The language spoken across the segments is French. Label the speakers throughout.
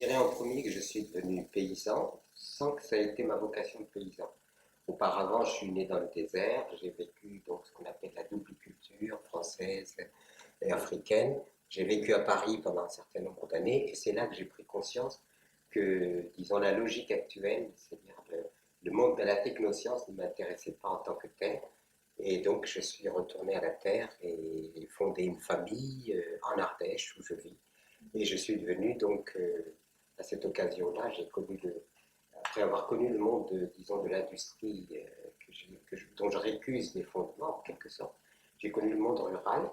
Speaker 1: Je dirais en premier que je suis devenu paysan sans que ça ait été ma vocation de paysan. Auparavant, je suis né dans le désert, j'ai vécu donc ce qu'on appelle la double culture française et africaine. J'ai vécu à Paris pendant un certain nombre d'années et c'est là que j'ai pris conscience que, disons, la logique actuelle, c'est-à-dire le monde de la technoscience ne m'intéressait pas en tant que tel. Et donc, je suis retourné à la terre et fondé une famille en Ardèche où je vis. Et je suis devenu donc, à cette occasion-là, après avoir connu le monde, disons, de l'industrie dont je récuse les fondements, en quelque sorte, j'ai connu le monde rural.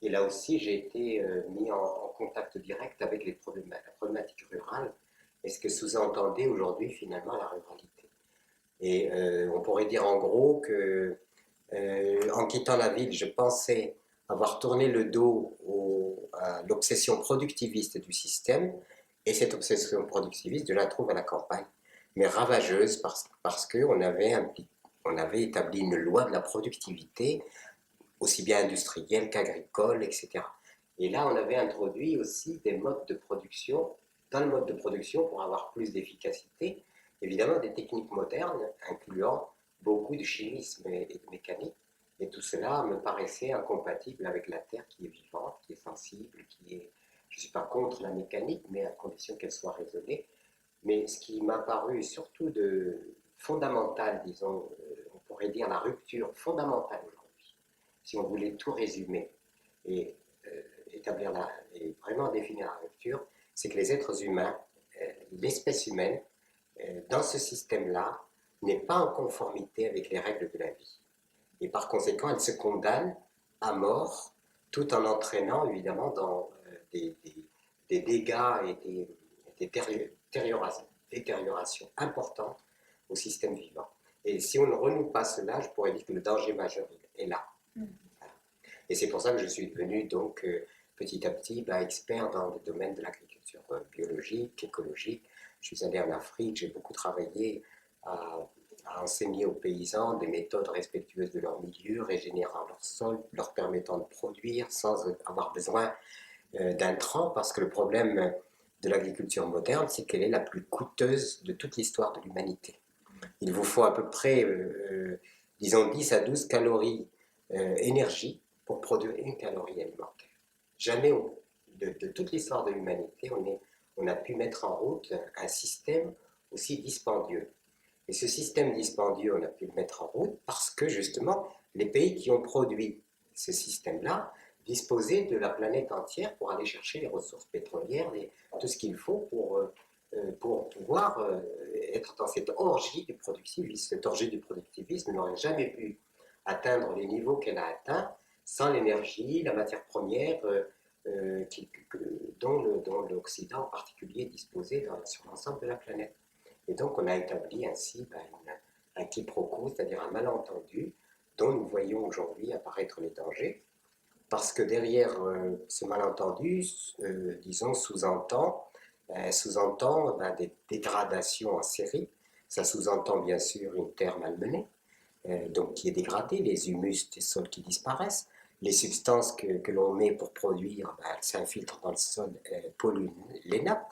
Speaker 1: Et là aussi, j'ai été mis en contact direct avec la problématique rurale et ce que sous-entendait aujourd'hui finalement la ruralité. Et on pourrait dire en gros que en quittant la ville, je pensais avoir tourné le dos à l'obsession productiviste du système, et cette obsession productiviste, je la trouve à la campagne, mais ravageuse parce qu'on on avait établi une loi de la productivité, aussi bien industrielle qu'agricole, etc. Et là, on avait introduit aussi des modes de production, dans le mode de production, pour avoir plus d'efficacité, évidemment des techniques modernes, incluant beaucoup de chimisme et de mécanique. Et tout cela me paraissait incompatible avec la Terre qui est vivante, qui est sensible, qui est... Je ne suis pas contre la mécanique, mais à condition qu'elle soit raisonnée. Mais ce qui m'a paru surtout de fondamental, disons, on pourrait dire la rupture fondamentale aujourd'hui, si on voulait tout résumer et établir et vraiment définir la rupture, c'est que les êtres humains, l'espèce humaine, dans ce système-là, n'est pas en conformité avec les règles de la vie. Et par conséquent, elle se condamne à mort, tout en entraînant évidemment dans des dégâts et des détériorations importantes au système vivant. Et si on ne renoue pas cela, je pourrais dire que le danger majeur est là. Voilà. Et c'est pour ça que je suis devenu donc petit à petit expert dans le domaine de l'agriculture biologique, écologique. Je suis allé en Afrique, j'ai beaucoup travaillé à, à enseigner aux paysans des méthodes respectueuses de leur milieu, régénérant leur sol, leur permettant de produire sans avoir besoin d'intrants, parce que le problème de l'agriculture moderne, c'est qu'elle est la plus coûteuse de toute l'histoire de l'humanité. Il vous faut à peu près, disons, 10 à 12 calories énergie pour produire une calorie alimentaire. Jamais de toute l'histoire de l'humanité, on a pu mettre en route un système aussi dispendieux. Et ce système dispendieux, on a pu le mettre en route parce que justement, les pays qui ont produit ce système-là disposaient de la planète entière pour aller chercher les ressources pétrolières, tout ce qu'il faut pour pouvoir être dans cette orgie du productivisme. Cette orgie du productivisme n'aurait jamais pu atteindre les niveaux qu'elle a atteints sans l'énergie, la matière première dont l'Occident en particulier disposait sur l'ensemble de la planète. Et donc on a établi ainsi un quiproquo, c'est-à-dire un malentendu dont nous voyons aujourd'hui apparaître les dangers, parce que derrière ce malentendu, disons, sous-entend des dégradations en série. Ça sous-entend bien sûr une terre malmenée, donc qui est dégradée, les humus des sols qui disparaissent, les substances que l'on met pour produire, elles s'infiltrent dans le sol, polluent les nappes.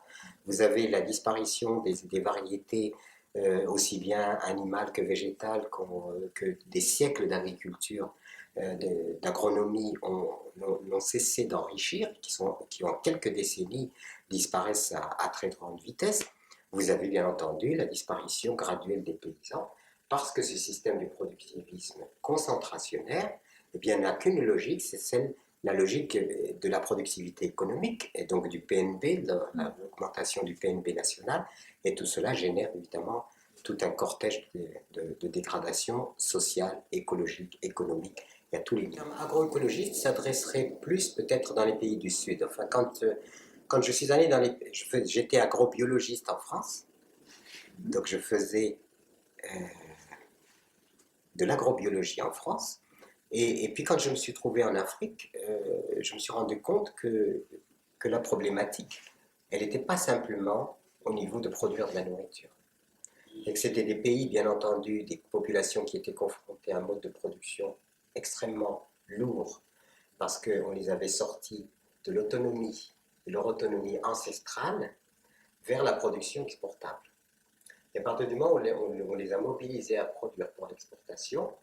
Speaker 1: Vous avez la disparition des variétés aussi bien animales que végétales, que des siècles d'agriculture, d'agronomie ont cessé d'enrichir, qui en quelques décennies disparaissent à très grande vitesse. Vous avez bien entendu la disparition graduelle des paysans, parce que ce système du productivisme concentrationnaire eh bien, n'a qu'une logique, c'est la logique de la productivité économique, et donc du PNB, de l'augmentation du PNB national, et tout cela génère évidemment tout un cortège de dégradation sociale, écologique, économique, et à tous les niveaux. Agroécologiste s'adresserait plus peut-être dans les pays du Sud. Enfin, quand je suis allé j'étais agrobiologiste en France, donc je faisais de l'agrobiologie en France. Et puis quand je me suis trouvé en Afrique, je me suis rendu compte que la problématique, elle n'était pas simplement au niveau de produire de la nourriture. Et que c'était des pays, bien entendu, des populations qui étaient confrontées à un mode de production extrêmement lourd, parce qu'on les avait sortis de l'autonomie, de leur autonomie ancestrale, vers la production exportable. Et à partir du moment où on les a mobilisés à produire pour l'exportation,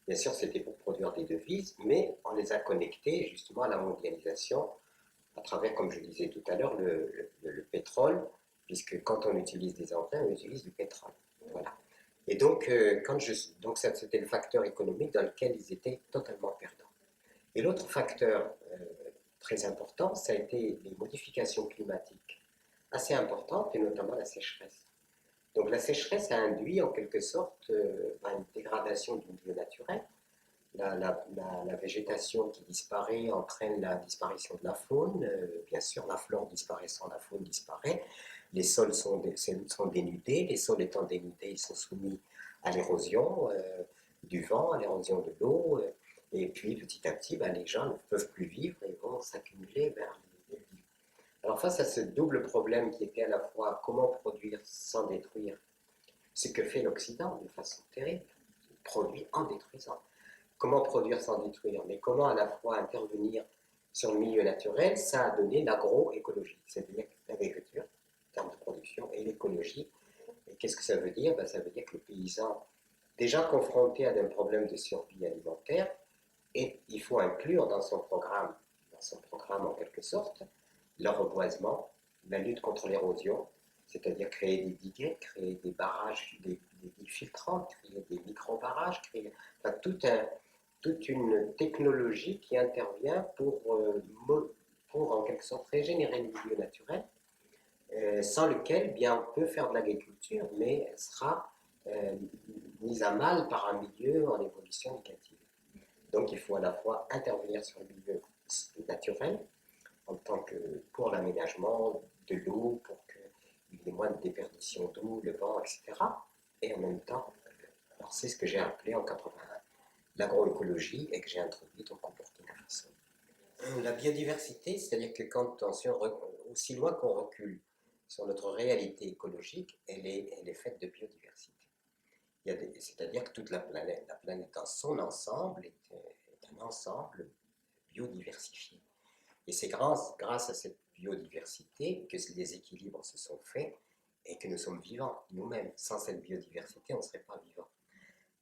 Speaker 1: bien sûr c'était pour produire des devises, mais on les a connectés justement à la mondialisation à travers, comme je disais tout à l'heure, le pétrole, puisque quand on utilise des engrais, on utilise du pétrole. Voilà. Et donc, donc c'était le facteur économique dans lequel ils étaient totalement perdants. Et l'autre facteur très important, ça a été les modifications climatiques assez importantes, et notamment la sécheresse. Donc la sécheresse a induit en quelque sorte une dégradation du milieu naturel. La végétation qui disparaît entraîne la disparition de la faune. Bien sûr, la flore disparaissant, la faune disparaît. Les sols sont dénudés. Les sols étant dénudés, ils sont soumis à l'érosion du vent, à l'érosion de l'eau. Et puis petit à petit, les gens ne peuvent plus vivre et vont s'accumuler vers les villes. Alors face à ce double problème qui était à la fois comment produire sans détruire, ce que fait l'Occident de façon terrible, il produit en détruisant. Comment produire sans détruire, mais comment à la fois intervenir sur le milieu naturel, ça a donné l'agroécologie, c'est-à-dire l'agriculture, en termes de production, et l'écologie. Et qu'est-ce que ça veut dire? Ça veut dire que le paysan, déjà confronté à un problème de survie alimentaire, et il faut inclure dans son programme en quelque sorte, le reboisement, la lutte contre l'érosion, c'est-à-dire créer des diguettes, créer des barrages, des digues filtrantes, créer des micro-barrages, créer toute une technologie qui intervient pour en quelque sorte régénérer le milieu naturel, sans lequel bien on peut faire de l'agriculture, mais elle sera mise à mal par un milieu en évolution négative. Donc il faut à la fois intervenir sur le milieu naturel, en tant que pour l'aménagement de l'eau, pour qu'il y ait moins de déperdition d'eau, le vent, etc. Et en même temps, alors c'est ce que j'ai appelé en 81 l'agroécologie et que j'ai introduit donc au Burkina Faso. La biodiversité, c'est-à-dire que aussi loin qu'on recule sur notre réalité écologique, elle est faite de biodiversité. C'est-à-dire que toute la planète dans son ensemble est un ensemble biodiversifié. Et c'est grâce à cette biodiversité que les équilibres se sont faits et que nous sommes vivants nous-mêmes. Sans cette biodiversité, on ne serait pas vivant.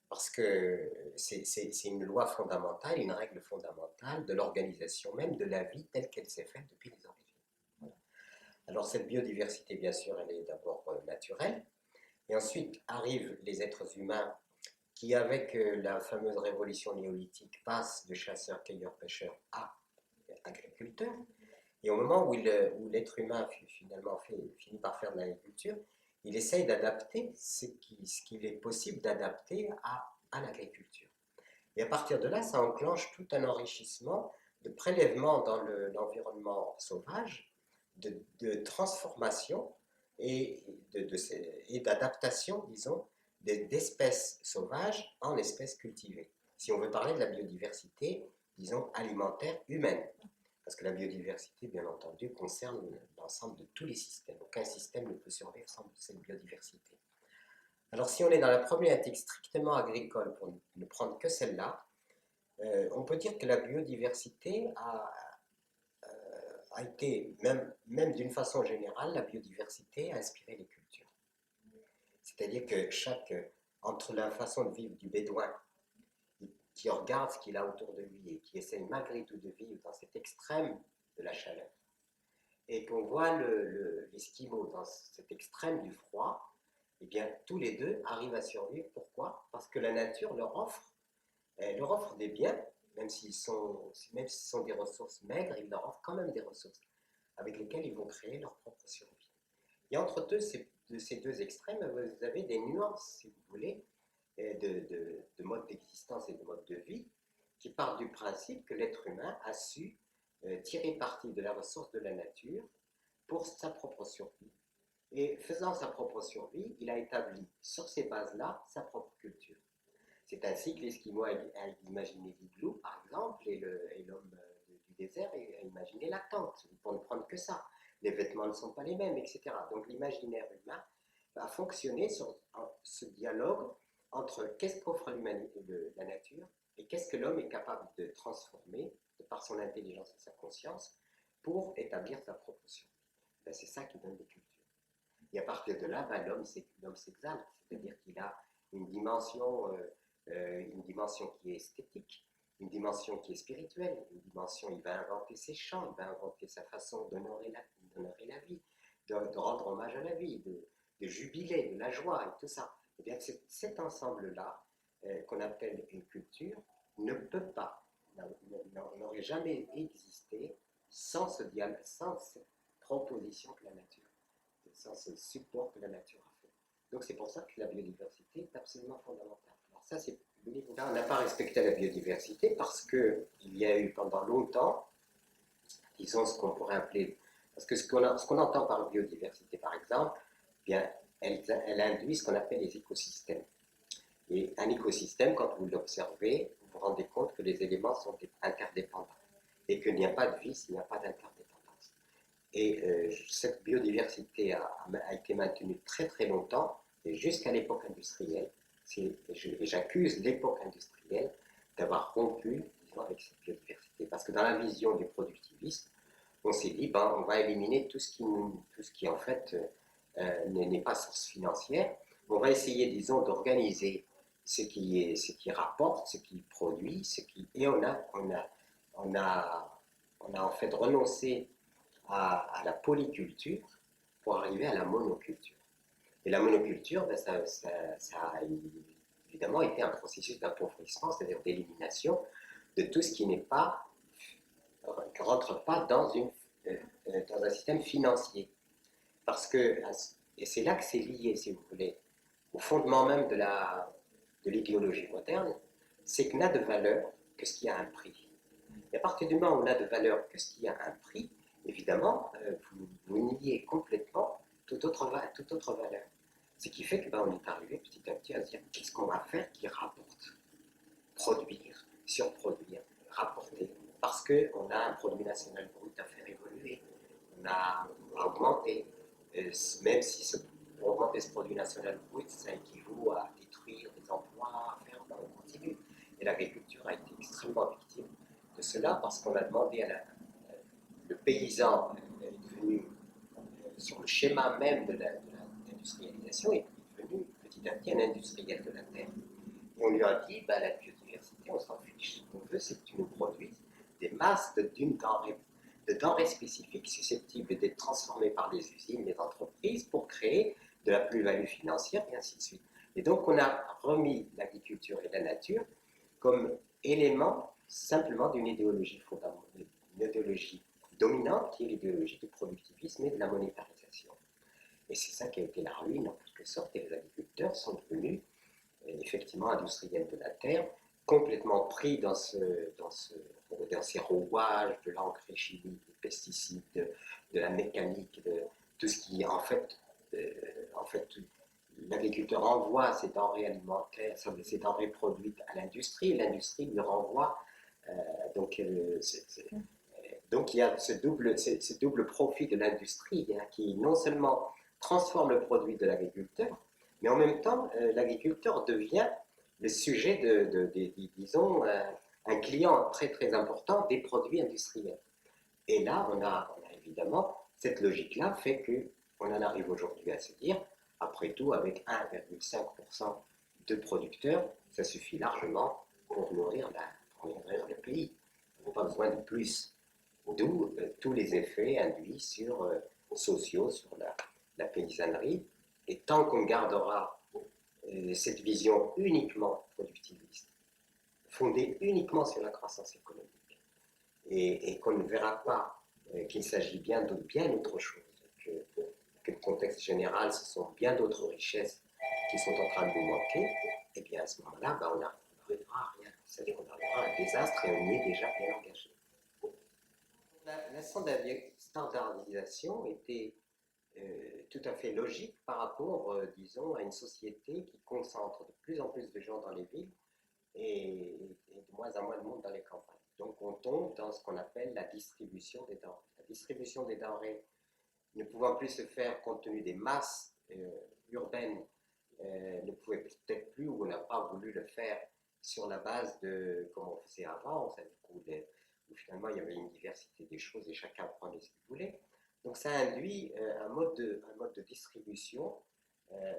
Speaker 1: Parce que c'est une loi fondamentale, une règle fondamentale de l'organisation même de la vie telle qu'elle s'est faite depuis les origines. Voilà. Alors cette biodiversité, bien sûr, elle est d'abord naturelle. Et ensuite arrivent les êtres humains qui, avec la fameuse révolution néolithique, passent de chasseurs, cueilleurs, pêcheurs à agriculteurs. Et au moment où l'être humain finalement finit par faire de l'agriculture, il essaye d'adapter ce qu'il est possible d'adapter à l'agriculture. Et à partir de là, ça enclenche tout un enrichissement de prélèvements dans l'environnement sauvage, de transformation et d'adaptation, disons, d'espèces sauvages en espèces cultivées. Si on veut parler de la biodiversité, disons, alimentaire humaine. Parce que la biodiversité, bien entendu, concerne l'ensemble de tous les systèmes. Aucun système ne peut survivre sans cette biodiversité. Alors si on est dans la problématique strictement agricole, pour ne prendre que celle-là, on peut dire que la biodiversité a été, même d'une façon générale, la biodiversité a inspiré les cultures. C'est-à-dire que entre la façon de vivre du bédouin, qui regarde ce qu'il a autour de lui et qui essaye malgré tout de vivre dans cet extrême de la chaleur, et qu'on voit l'Esquimau dans cet extrême du froid, eh bien tous les deux arrivent à survivre. Pourquoi? Parce que la nature leur offre des biens, même s'ils sont des ressources maigres, ils leur offrent quand même des ressources avec lesquelles ils vont créer leur propre survie. Et entre ces deux extrêmes, vous avez des nuances, si vous voulez, de mode d'existence et de mode de vie, qui partent du principe que l'être humain a su tirer parti de la ressource de la nature pour sa propre survie. Et faisant sa propre survie, il a établi sur ces bases-là sa propre culture. C'est ainsi que l'Esquimau a imaginé l'igloo, par exemple, et l'homme du désert a imaginé la tente, pour ne prendre que ça. Les vêtements ne sont pas les mêmes, etc. Donc l'imaginaire humain a fonctionné sur ce dialogue entre qu'est-ce qu'offre la nature et qu'est-ce que l'homme est capable de transformer par son intelligence et sa conscience pour établir sa propre survie. C'est ça qui donne des cultures. Et à partir de là, ben, l'homme s'exalte, c'est-à-dire qu'il a une dimension qui est esthétique, une dimension qui est spirituelle, une dimension, il va inventer ses chants, il va inventer sa façon d'honorer la vie, de rendre hommage à la vie, de jubiler, de la joie et tout ça. Et bien, cet ensemble-là, qu'on appelle une culture, ne peut pas, n'aurait jamais existé sans sans cette proposition que la nature, sans ce support que la nature a fait. Donc c'est pour ça que la biodiversité est absolument fondamentale. Alors ça, c'est là, on n'a pas respecté la biodiversité parce qu'il y a eu pendant longtemps, disons ce qu'on pourrait appeler, parce que ce qu'on entend par biodiversité, par exemple, eh bien, elle induit ce qu'on appelle les écosystèmes. Et un écosystème, quand vous l'observez, vous vous rendez compte que les éléments sont interdépendants et qu'il n'y a pas de vie s'il n'y a pas d'interdépendance. Et cette biodiversité a été maintenue très très longtemps, et jusqu'à l'époque industrielle. Et j'accuse l'époque industrielle d'avoir rompu, disons, avec cette biodiversité. Parce que dans la vision du productivisme, on s'est dit, ben, on va éliminer tout ce qui en fait n'est pas source financière. On va essayer, disons, d'organiser ce qui rapporte, ce qui produit, et on a en fait renoncé à la polyculture pour arriver à la monoculture. Et la monoculture, ben, ça a évidemment été un processus d'appauvrissement, c'est-à-dire d'élimination de tout ce qui n'est pas, ne rentre pas dans un système financier. Parce que, et c'est là que c'est lié, si vous voulez, au fondement même de l'idéologie moderne, c'est que n'a de valeur que ce qui a un prix. Et à partir du moment où on a de valeur que ce qui a un prix, évidemment, vous niez complètement toute autre valeur. Ce qui fait que ben, on est arrivé petit à petit à se dire qu'est-ce qu'on va faire qui rapporte. Produire, surproduire, rapporter. Parce qu'on a un produit national brut à faire évoluer, on a augmenté. Même si pour augmenter ce produit national brut, ça équivaut à détruire des emplois, à faire, ben, on continue. Et l'agriculture a été extrêmement victime de cela parce qu'on a demandé le paysan est devenu sur le schéma même de l'industrialisation est devenu petit à petit un industriel de la terre. Et on lui a dit, bah, la biodiversité, on s'en fiche. Ce qu'on veut, c'est que tu nous produises des masses de denrées spécifiques susceptibles d'être transformées par les usines, les entreprises, pour créer de la plus-value financière, et ainsi de suite. Et donc, on a remis l'agriculture et la nature comme éléments simplement d'une idéologie fondamentale, une idéologie dominante qui est l'idéologie du productivisme et de la monétarisation. Et c'est ça qui a été la ruine en quelque sorte, et les agriculteurs sont devenus effectivement industriels de la terre, complètement pris dans ces rouages de l'engrais chimique, des pesticides, de la mécanique, de tout ce qui en fait l'agriculteur envoie ses denrées alimentaires, ses denrées produites à l'industrie, et l'industrie lui renvoie. Euh, donc, donc il y a ce double profit de l'industrie hein, qui non seulement transforme le produit de l'agriculteur, mais en même temps, l'agriculteur devient le sujet disons, un client très très important des produits industriels. Et là, on a évidemment, cette logique-là fait qu'on en arrive aujourd'hui à se dire, après tout, avec 1,5% de producteurs, ça suffit largement pour nourrir le pays. On n'a pas besoin de plus. D'où tous les effets induits sociaux sur la paysannerie. Et tant qu'on gardera cette vision uniquement productiviste, fondée uniquement sur la croissance économique, et qu'on ne verra pas qu'il s'agit bien autre chose, que le contexte général, ce sont bien d'autres richesses qui sont en train de nous manquer, et bien à ce moment-là, ben, on n'arrivera à rien. C'est-à-dire qu'on arrivera à un désastre et on y est déjà bien engagé. La standardisation était tout à fait logique par rapport, disons, à une société qui concentre de plus en plus de gens dans les villes et de moins en moins de monde dans les campagnes. Donc on tombe dans ce qu'on appelle la distribution des denrées. La distribution des denrées ne pouvant plus se faire compte tenu des masses urbaines, ne pouvait peut-être plus ou on n'a pas voulu le faire sur la base de comme on faisait avant, où finalement il y avait une diversité des choses et chacun prenait ce qu'il voulait. Donc ça induit un mode de distribution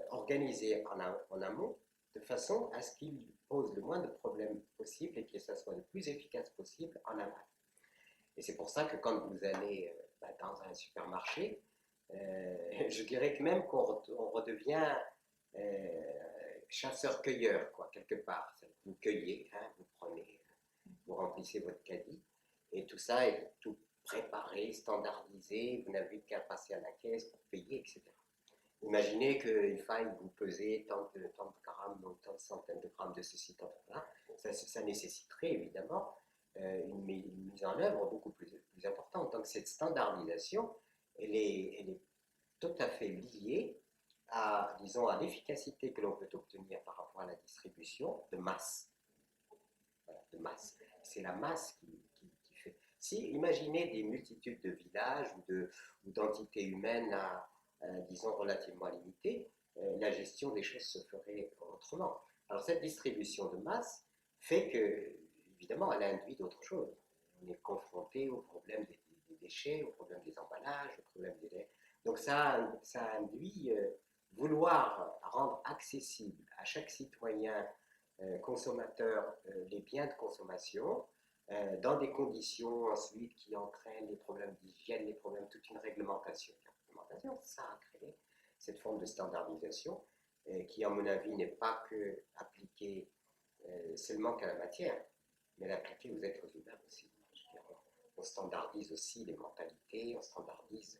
Speaker 1: organisé en amont, de façon à ce qu'il pose le moins de problèmes possible et que ça soit le plus efficace possible en aval. Et c'est pour ça que quand vous allez dans un supermarché, je dirais que même qu'on redevient chasseur-cueilleur, quoi, quelque part. Vous cueillez, hein, vous prenez, vous remplissez votre caddie, et tout ça est tout préparé, standardisé, vous n'avez qu'à passer à la caisse pour payer, etc. Imaginez qu'il faille vous peser tant de grammes, donc tant de centaines de grammes de ceci, tant de là. Ça nécessiterait évidemment une mise en œuvre beaucoup plus importante. Donc cette standardisation, elle est tout à fait liée à, disons, à l'efficacité que l'on peut obtenir par rapport à la distribution de masse. Voilà, de masse. C'est la masse qui fait. Si, imaginez des multitudes de villages ou d'entités humaines disons, relativement limitées, la gestion des choses se ferait autrement. Alors cette distribution de masse fait que, évidemment, elle induit d'autres choses. On est confronté au problème des déchets, au problème des emballages, au problème des... Donc ça induit vouloir rendre accessible à chaque citoyen consommateur les biens de consommation dans des conditions ensuite qui entraînent les problèmes d'hygiène, les problèmes, toute une réglementation. Ça a créé cette forme de standardisation qui, à mon avis, n'est pas que appliquée seulement qu'à la matière, mais l'appliquer aux êtres humains aussi. On standardise aussi les mentalités, on standardise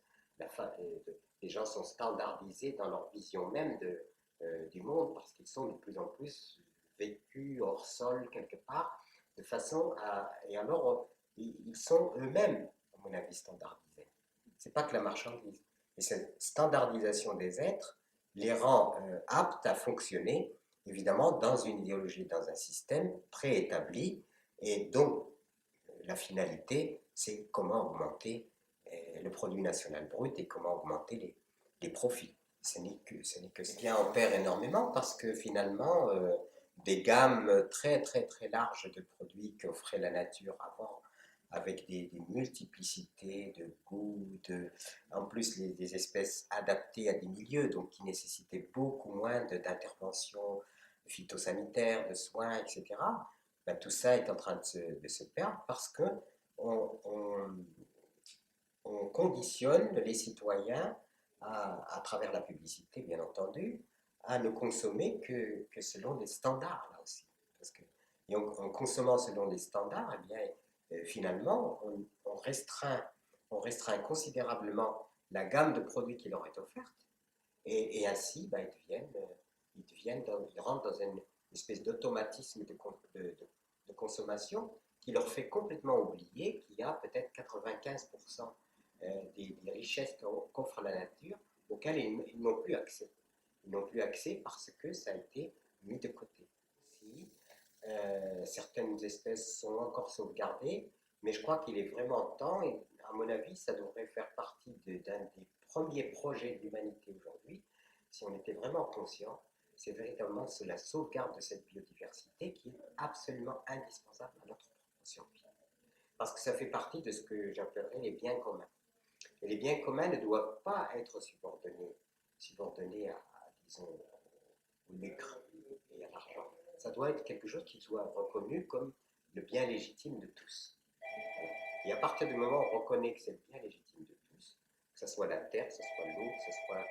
Speaker 1: les gens sont standardisés dans leur vision même du monde parce qu'ils sont de plus en plus vécus hors sol quelque part, de façon à... Et alors, ils sont eux-mêmes, à mon avis, standardisés. C'est pas que la marchandise. Et cette standardisation des êtres les rend aptes à fonctionner, évidemment, dans une idéologie, dans un système préétabli, et dont la finalité, c'est comment augmenter le produit national brut et comment augmenter les profits. Ce n'est que ce qui en perd énormément parce que finalement, des gammes très très très larges de produits qu'offrait la nature avant, avec des multiplicités de goûts, en plus des espèces adaptées à des milieux, donc qui nécessitaient beaucoup moins d'interventions phytosanitaires, de soins, etc. Ben, tout ça est en train de se perdre parce que on, on, on conditionne les citoyens à travers la publicité, bien entendu, à ne consommer que selon les standards, là aussi. Parce que, et en consommant selon les standards, eh bien, finalement, on restreint considérablement la gamme de produits qui leur est offerte, et ainsi, ben, ils rentrent dans une espèce d'automatisme de consommation qui leur fait complètement oublier qu'il y a peut-être 95% des richesses qu'offre la nature auxquelles ils n'ont plus accès. Ils n'ont plus accès parce que ça a été mis de côté. Si certaines espèces sont encore sauvegardées, mais je crois qu'il est vraiment temps, et à mon avis, ça devrait faire partie d'un des premiers projets de l'humanité aujourd'hui, si on était vraiment conscient, c'est véritablement la sauvegarde de cette biodiversité qui est absolument indispensable à notre propre survie. Parce que ça fait partie de ce que j'appellerais les biens communs. Et les biens communs ne doivent pas être subordonnés disons, au lucre et à l'argent. Ça doit être quelque chose qui soit reconnu comme le bien légitime de tous. Et à partir du moment où on reconnaît que c'est le bien légitime de tous, que ce soit la terre, que ce soit l'eau, que ce soit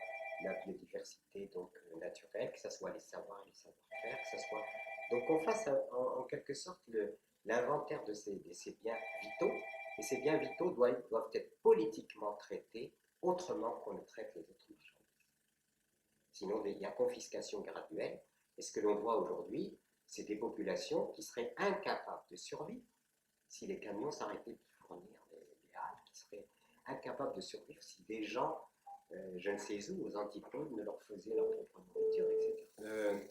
Speaker 1: la biodiversité donc naturelle, que ce soit les savoirs et les savoir-faire, que ce soit... Donc qu'on fasse en quelque sorte l'inventaire de ces biens vitaux, et ces biens vitaux doivent être politiquement traités autrement qu'on ne traite les autres marchandises. Sinon, il y a confiscation graduelle, et ce que l'on voit aujourd'hui, c'est des populations qui seraient incapables de survivre si les camions s'arrêtaient de fournir des haltes, qui seraient incapables de survivre si des gens, je ne sais où, aux antipodes, ne leur faisaient leur propre nourriture, etc.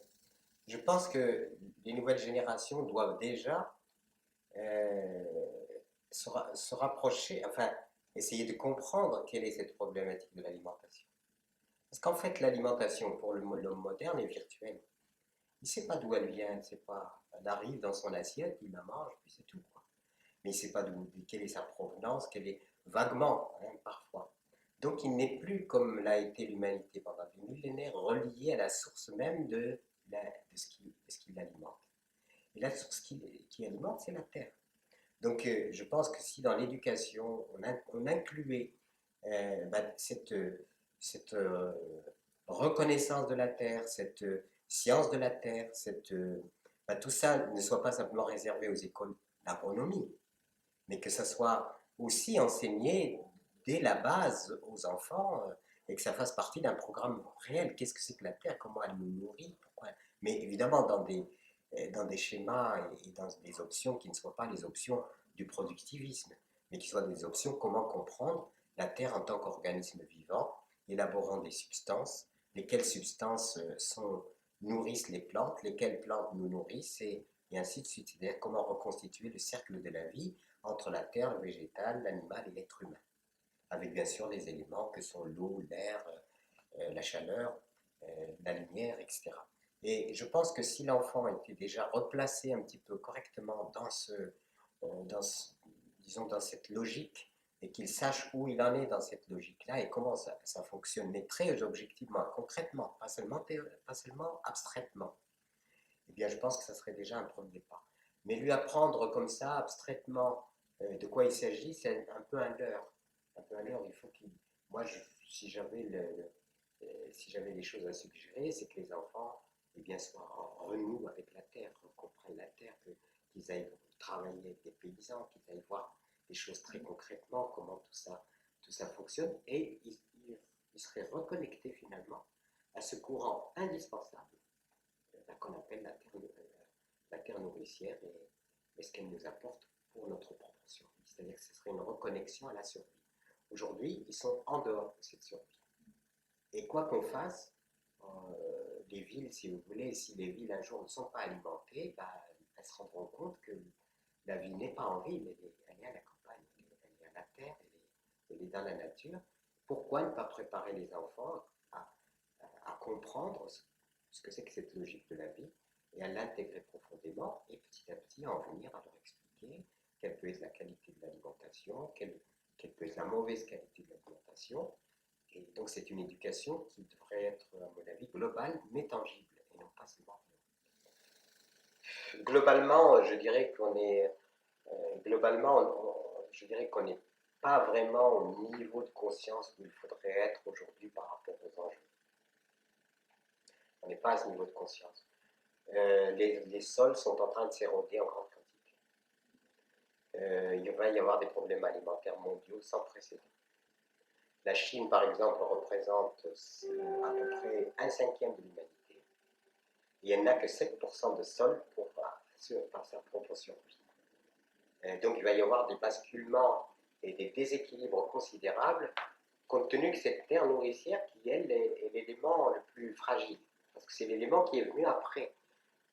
Speaker 1: Je pense que les nouvelles générations doivent déjà se rapprocher, enfin, essayer de comprendre quelle est cette problématique de l'alimentation. Parce qu'en fait, l'alimentation pour l'homme moderne est virtuelle. Il ne sait pas d'où elle vient, il ne sait pas. Elle arrive dans son assiette, il la mange, puis c'est tout, quoi. Mais il ne sait pas quelle est sa provenance, quelle est vaguement, hein, parfois. Donc il n'est plus, comme l'a été l'humanité pendant des millénaires, relié à la source même de ce qui l'alimente. Et la source qui alimente, c'est la terre. Donc je pense que si dans l'éducation, on incluait cette reconnaissance de la terre, cette science de la terre, tout ça ne soit pas simplement réservé aux écoles d'agronomie, mais que ça soit aussi enseigné dès la base aux enfants et que ça fasse partie d'un programme réel. Qu'est-ce que c'est que la terre? Comment elle nous nourrit? Pourquoi? Mais évidemment dans des schémas et dans des options qui ne soient pas les options du productivisme, mais qui soient des options comment comprendre la terre en tant qu'organisme vivant, élaborant des substances, lesquelles substances nourrissent les plantes, lesquelles plantes nous nourrissent, et ainsi de suite. C'est-à-dire comment reconstituer le cercle de la vie entre la terre, le végétal, l'animal et l'être humain, avec bien sûr les éléments que sont l'eau, l'air, la chaleur, la lumière, etc. Et je pense que si l'enfant était déjà replacé un petit peu correctement dans ce- disons, dans cette logique, et qu'il sache où il en est dans cette logique-là et comment ça fonctionne, mais très objectivement, concrètement, pas seulement abstraitement, eh bien je pense que ça serait déjà un premier pas. Mais lui apprendre comme ça, abstraitement, de quoi il s'agit, c'est un peu un leurre. Un peu un leurre, il faut qu'il... Moi, si j'avais si j'avais des choses à suggérer, c'est que les enfants eh bien, soient en renouent avec la terre, comprennent la terre, qu'ils aillent travailler avec des paysans, qu'ils aillent voir des choses très concrètement, comment tout ça fonctionne, et ils seraient reconnectés finalement à ce courant indispensable qu'on appelle la terre nourricière et ce qu'elle nous apporte pour notre propre survie. C'est-à-dire que ce serait une reconnexion à la survie. Aujourd'hui, ils sont en dehors de cette survie. Et quoi qu'on fasse, les villes, si vous voulez, si les villes un jour ne sont pas alimentées, elles se rendront compte que la vie n'est pas en ville, elle est à la campagne, elle est à la terre, elle est dans la nature. Pourquoi ne pas préparer les enfants à comprendre ce que c'est que cette logique de la vie et à l'intégrer profondément et petit à petit en venir à leur expliquer quelle peut être la qualité de l'alimentation, quelle peut être la mauvaise qualité de l'alimentation. Et donc c'est une éducation qui devrait être, à mon avis, globale mais tangible et non pas seulement. Globalement, je dirais qu'on est, je dirais qu'on n'est pas vraiment au niveau de conscience où il faudrait être aujourd'hui par rapport aux enjeux. On n'est pas à ce niveau de conscience. Les sols sont en train de s'éroder en grande quantité. Il va y avoir des problèmes alimentaires mondiaux sans précédent. La Chine, par exemple, représente à peu près un cinquième de l'humanité. Et elle n'a que 7% de sol pour sa propre survie. Donc il va y avoir des basculements et des déséquilibres considérables, compte tenu que cette terre nourricière qui, elle, est l'élément le plus fragile. Parce que c'est l'élément qui est venu après.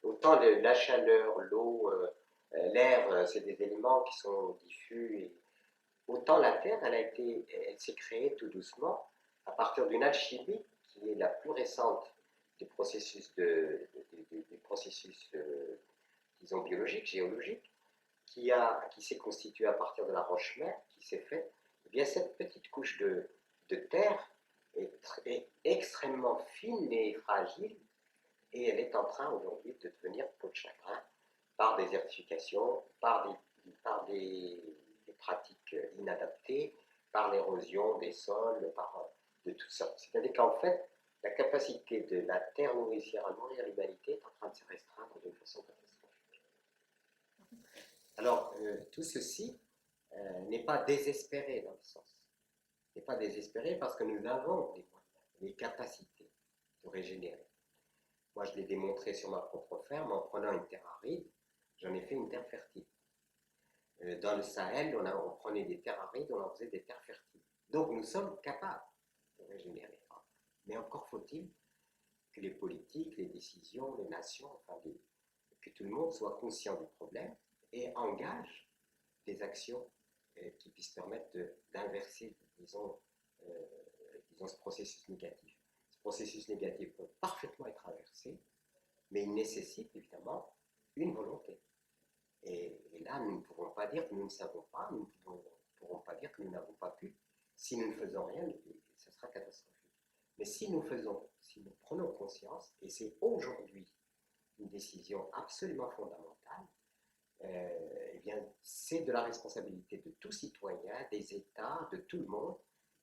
Speaker 1: Autant la chaleur, l'eau, l'air, c'est des éléments qui sont diffus. Et autant la Terre, elle s'est créée tout doucement à partir d'une alchimie qui est la plus récente des processus, des processus disons, biologiques, géologiques, qui s'est constituée à partir de la roche-mère, qui s'est faite. Eh bien, cette petite couche de terre est extrêmement fine et fragile, et elle est en train aujourd'hui de devenir peau de chagrin par désertification, par des pratiques inadaptées, par l'érosion des sols, de toutes sortes. C'est-à-dire qu'en fait, la capacité de la terre nourricière à nourrir l'humanité est en train de se restreindre d'une façon catastrophique. Alors, tout ceci n'est pas désespéré dans le sens. N'est pas désespéré parce que nous avons les moyens, les capacités de régénérer. Moi, je l'ai démontré sur ma propre ferme en prenant une terre aride, j'en ai fait une terre fertile. Dans le Sahel, on prenait des terres arides, on en faisait des terres fertiles. Donc nous sommes capables de régénérer. Mais encore faut-il que les politiques, les décisions, les nations, que tout le monde soit conscient du problème et engage des actions qui puissent permettre d'inverser, disons, ce processus négatif. Ce processus négatif peut parfaitement être inversé, mais il nécessite évidemment une volonté. Et là, nous ne pourrons pas dire que nous ne savons pas, nous ne pourrons pas dire que nous n'avons pas pu. Si nous ne faisons rien, ce sera catastrophique. Mais si nous prenons conscience, et c'est aujourd'hui une décision absolument fondamentale, eh bien, c'est de la responsabilité de tout citoyen, des États, de tout le monde,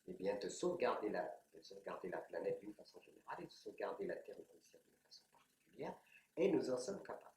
Speaker 1: eh bien, de sauvegarder la planète d'une façon générale et de sauvegarder la terre entière d'une façon particulière, et nous en sommes capables.